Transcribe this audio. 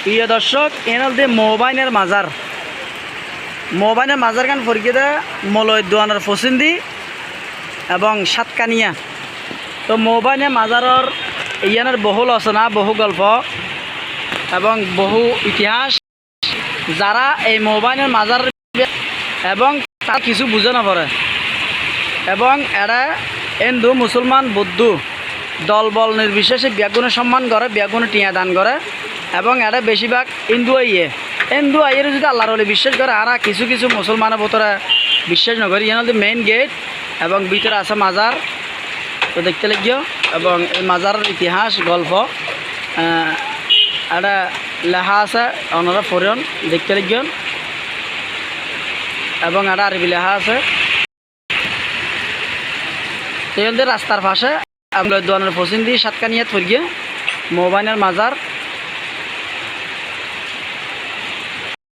প্রিয় দর্শক এনাল দিয়ে মোবাইনের মাজার গান ফরকিয়ে দেয় মলয় দোয়ানের ফসিন্দি এবং সাতকানিয়া। তো মোবাইনের মাজারর ইয়ানের বহু রচনা, বহু গল্প এবং বহু ইতিহাস যারা এই মোবাইনের মাজার এবং তার কিছু বুঝে না পড়ে এবং এরা হিন্দু মুসলমান বৌদ্ধ দল বল নির্বিশেষে ব্যাগুনে সম্মান করে, ব্যাগুনে টিয়া দান করে এবং এরা বেশিরভাগ হিন্দু আইয়ের যদি আল্লাহর বলে বিশ্বাস করে। আর কিছু কিছু মুসলমানের ভেতরে বিশ্বাস না করে। এখানে মেইন গেট এবং ভিতরে আছে মাজার। তো দেখতে লাগিও এবং এই মাজারের ইতিহাস গল্প একটা লেখা আছে, ওনারা পড়েন দেখতে লাগিও এবং একটা আরবি লেখা আছে। এখান রাস্তার পাশে আমরা দোয়ানের পশ্চিম দিয়ে সাতকানিয়াত ফিরে গিয়ে মোবাইনের মাজার।